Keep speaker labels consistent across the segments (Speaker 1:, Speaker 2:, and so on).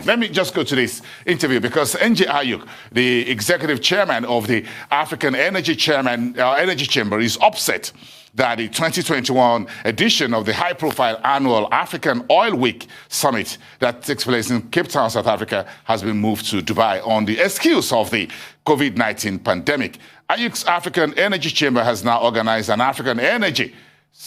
Speaker 1: Let me just go to this interview because NJ Ayuk, the executive chairman of the African Energy Chamber, is upset that the 2021 edition of the high-profile annual African Oil Week Summit that takes place in Cape Town, South Africa, has been moved to Dubai on the excuse of the COVID-19 pandemic. Ayuk's African Energy Chamber has now organized an African Energy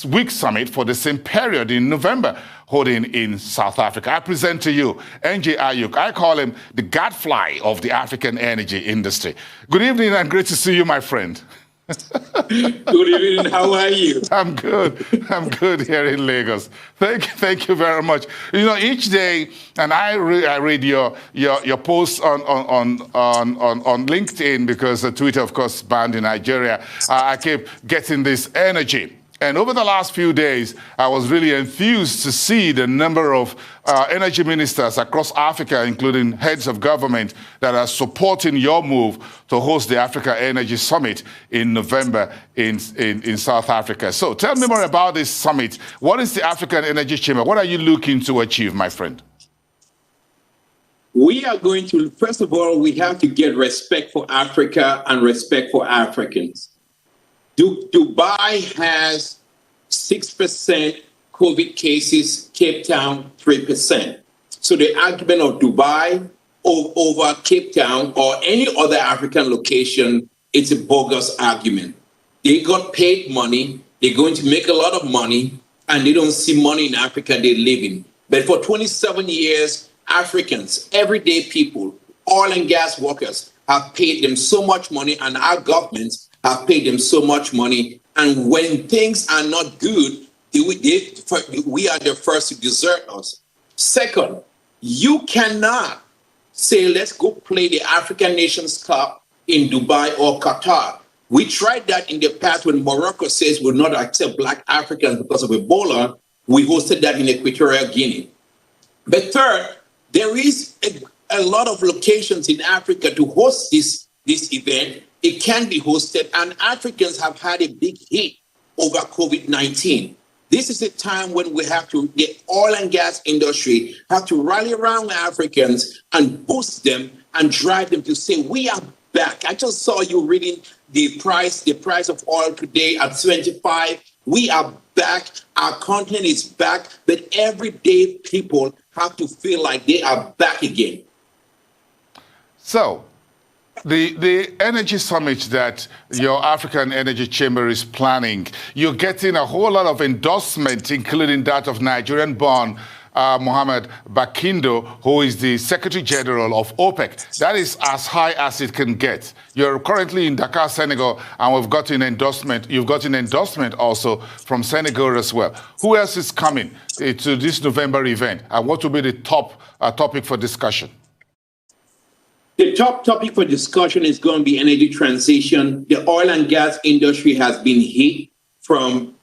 Speaker 1: Week Summit for the same period in November, holding in South Africa. I present to you NJ Ayuk. I call him the gadfly of the African energy industry. Good evening and great to see you, my friend.
Speaker 2: Good evening. How are you?
Speaker 1: I'm good. I'm good here in Lagos. Thank you very much. You know, each day, and I read your posts on LinkedIn because Twitter, of course, banned in Nigeria. I keep getting this energy. And over the last few days, I was really enthused to see the number of energy ministers across Africa, including heads of government, that are supporting your move to host the Africa Energy Summit in November in South Africa. So tell me more about this summit. What is the African Energy Chamber? What are you looking to achieve, my friend?
Speaker 2: We are going to, first of all, we have to get respect for Africa and respect for Africans. Dubai has 6% COVID cases, Cape Town 3%. So the argument of Dubai over Cape Town or any other African location, it's a bogus argument. They got paid money, they're going to make a lot of money, and they don't see money in Africa they live in. But for 27 years, Africans, everyday people, oil and gas workers have paid them so much money, and our governments have paid them so much money. And when things are not good, we are the first to desert us. Second, you cannot say, let's go play the African Nations Cup in Dubai or Qatar. We tried that in the past when Morocco says we'll not accept Black Africans because of Ebola. We hosted that in Equatorial Guinea. But third, there is a lot of locations in Africa to host this event. It can be hosted, and Africans have had a big hit over COVID-19. This is a time when we have to, the oil and gas industry, have to rally around Africans and boost them and drive them to say, we are back. I just saw you reading the price of oil today at 25. We are back. Our continent is back. But everyday people have to feel like they are back again.
Speaker 1: So, the energy summit that your African Energy Chamber is planning, you're getting a whole lot of endorsement, including that of Nigerian-born Mohammed Bakindo, who is the Secretary General of OPEC. That is as high as it can get. You're currently in Dakar, Senegal, and we've got an endorsement. You've got an endorsement also from Senegal as well. Who else is coming to this November event, and what will be the top topic for discussion?
Speaker 2: The top topic for discussion is going to be energy transition. The oil and gas industry has been hit from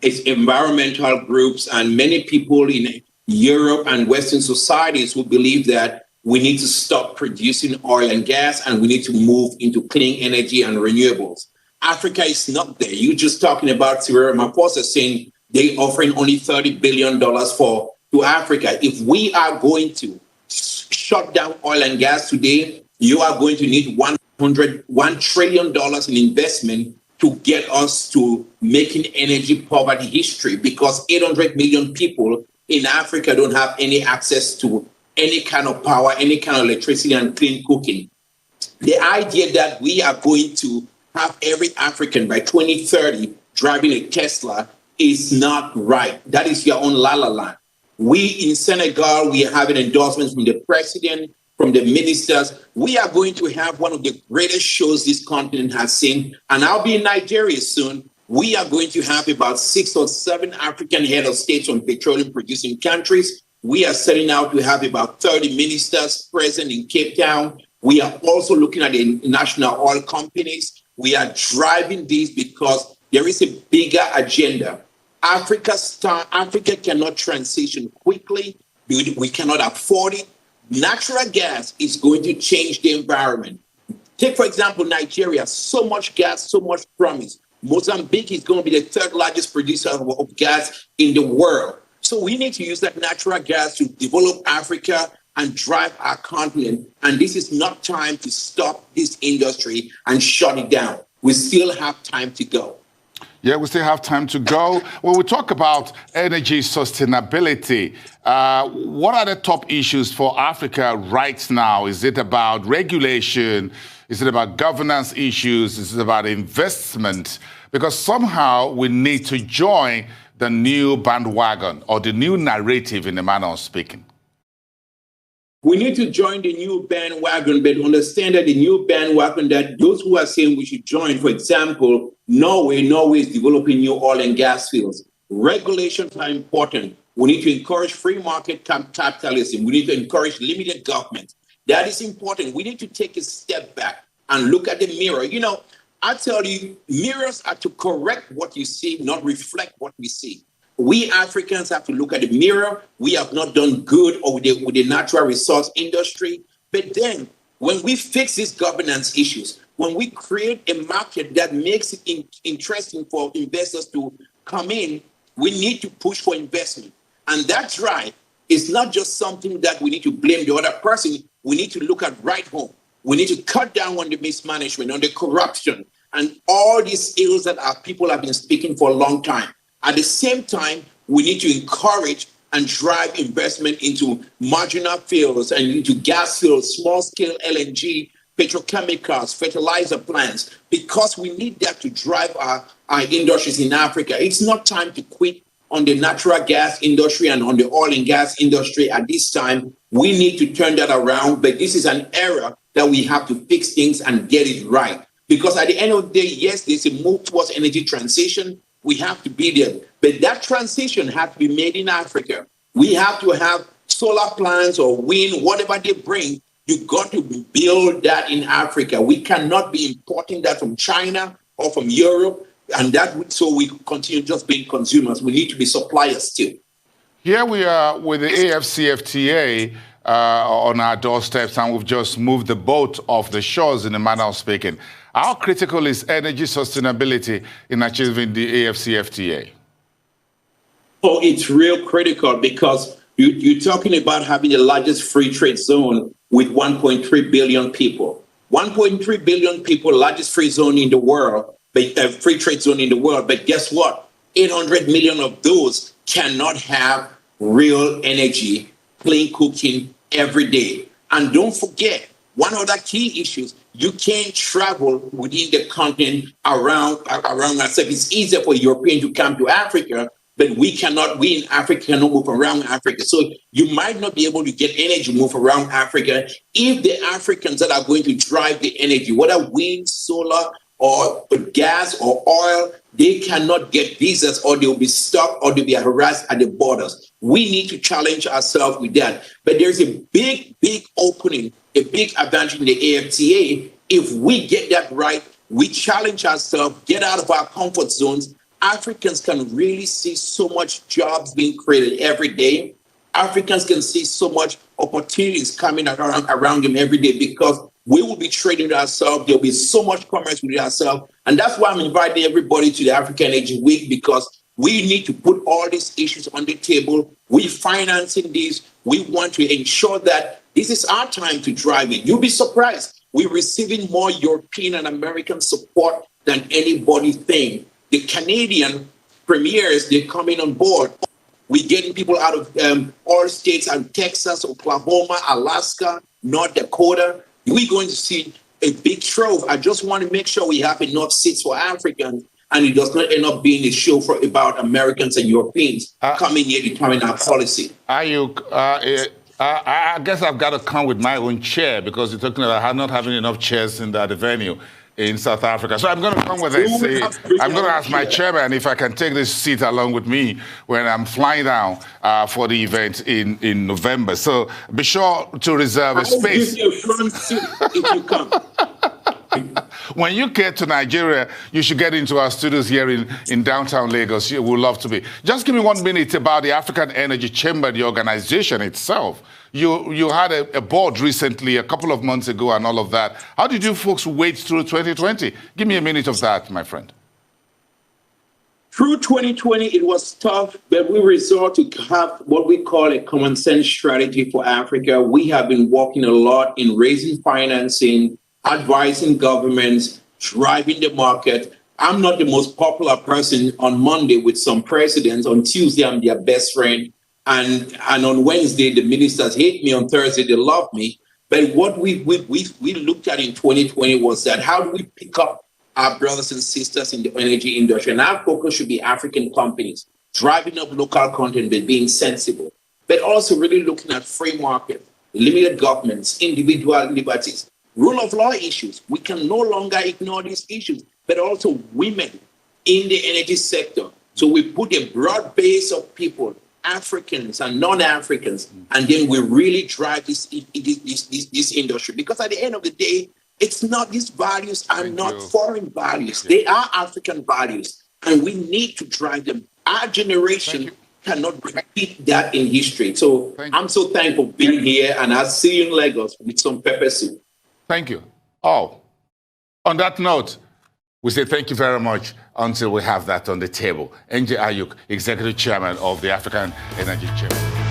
Speaker 2: its environmental groups and many people in Europe and Western societies who believe that we need to stop producing oil and gas and we need to move into clean energy and renewables. Africa is not there. You're just talking about Cyril Ramaphosa saying they're offering only $30 billion to Africa. If we are going to shut down oil and gas today, you are going to need $1 trillion in investment to get us to making energy poverty history, because 800 million people in Africa don't have any access to any kind of power, any kind of electricity and clean cooking. The idea that we are going to have every African by 2030 driving a Tesla is not right. That is your own la-la land. We in Senegal, we are having endorsements from the president, from the ministers. We are going to have one of the greatest shows this continent has seen. And I'll be in Nigeria soon. We are going to have about 6 or 7 African head of states from petroleum producing countries. We are setting out to have about 30 ministers present in Cape Town. We are also looking at the national oil companies. We are driving these because there is a bigger agenda. Africa cannot transition quickly. We cannot afford it. Natural gas is going to change the environment. Take, for example, Nigeria, so much gas, so much promise. Mozambique is going to be the 3rd largest producer of gas in the world. So we need to use that natural gas to develop Africa and drive our continent. And this is not time to stop this industry and shut it down. We still have time to go.
Speaker 1: Yeah, we still have time to go. When we talk about energy sustainability, what are the top issues for Africa right now? Is it about regulation? Is it about governance issues? Is it about investment? Because somehow we need to join the new bandwagon or the new narrative, in the manner of speaking.
Speaker 2: We need to join the new bandwagon, but understand that the new bandwagon, that those who are saying we should join, for example, Norway is developing new oil and gas fields. Regulations are important. We need to encourage free market capitalism. We need to encourage limited government. That is important. We need to take a step back and look at the mirror. You know, I tell you, mirrors are to correct what you see, not reflect what we see. We Africans have to look at the mirror. We have not done good with the natural resource industry. But then when we fix these governance issues, when we create a market that makes it interesting for investors to come in, we need to push for investment. And that drive is not just something that we need to blame the other person. We need to look at right home. We need to cut down on the mismanagement, on the corruption, and all these ills that our people have been speaking for a long time. At the same time, we need to encourage and drive investment into marginal fields and into gas fields, small-scale LNG, petrochemicals, fertilizer plants, because we need that to drive our industries in Africa. It's not time to quit on the natural gas industry and on the oil and gas industry at this time. We need to turn that around, but this is an era that we have to fix things and get it right. Because at the end of the day, yes, there's a move towards energy transition. We have to be there. But that transition has to be made in Africa. We have to have solar plants or wind, whatever they bring. You've got to build that in Africa. We cannot be importing that from China or from Europe. And that so we continue just being consumers. We need to be suppliers too.
Speaker 1: Here we are with the AFCFTA on our doorsteps, and we've just moved the boat off the shores, in a manner of speaking. How critical is energy sustainability in achieving the AFCFTA?
Speaker 2: Oh, it's real critical because you're talking about having the largest free trade zone with 1.3 billion people. 1.3 billion people, largest free zone in the world, free trade zone in the world. But guess what? 800 million of those cannot have real energy, clean cooking every day. And don't forget, one other key issue, you can't travel within the continent around ourselves. It's easier for Europeans to come to Africa, but we in Africa cannot move around Africa. So you might not be able to get energy move around Africa if the Africans that are going to drive the energy, whether wind, solar, or gas or oil, they cannot get visas, or they'll be stuck, or they'll be harassed at the borders. We need to challenge ourselves with that. But there's a big opening, a big advantage in the AFTA. If we get that right, we challenge ourselves, get out of our comfort zones. Africans can really see so much jobs being created every day. Africans can see so much opportunities coming around them every day because we will be trading with ourselves. There'll be so much commerce with ourselves. And that's why I'm inviting everybody to the African Energy Week, because we need to put all these issues on the table. We're financing these. We want to ensure that this is our time to drive it. You'll be surprised. We're receiving more European and American support than anybody think. The Canadian premiers, they're coming on board. We're getting people out of all states, and Texas, Oklahoma, Alaska, North Dakota. We're going to see a big trove. I just want to make sure we have enough seats for Africans, and it does not end up being a show about Americans and Europeans coming here to determine our policy.
Speaker 1: Ayuk, I guess I've got to come with my own chair, because you're talking about not having enough chairs in the venue in South Africa. So I'm going to come with this. I'm going to ask my chairman if I can take this seat along with me when I'm flying down for the event in November. So be sure to reserve a space.
Speaker 2: Give you a front seat if you come.
Speaker 1: When you get to Nigeria, you should get into our studios here in downtown Lagos. You would love to be. Just give me 1 minute about the African Energy Chamber, the organization itself. You had a board recently, a couple of months ago, and all of that. How did you folks wade through 2020? Give me a minute of that, my friend.
Speaker 2: Through 2020, it was tough, but we resort to have what we call a common sense strategy for Africa. We have been working a lot in raising financing, advising governments, driving the market. I'm not the most popular person on Monday with some presidents. On Tuesday, I'm their best friend. And on Wednesday, the ministers hate me. On Thursday, they love me. But what we looked at in 2020 was that how do we pick up our brothers and sisters in the energy industry? And our focus should be African companies, driving up local content, but being sensible, but also really looking at free market, limited governments, individual liberties, rule of law issues. We can no longer ignore these issues, but also women in the energy sector. So we put a broad base of people, Africans and non-Africans, and then we really drive this industry. Because at the end of the day, it's not, these values are not foreign values. They are African values, and we need to drive them. Our generation cannot repeat that in history. So I'm so thankful for being here, and I'll see you in Lagos with some pepper soup.
Speaker 1: Thank you. Oh, on that note, we say thank you very much until we have that on the table. NJ Ayuk, Executive Chairman of the African Energy Chamber.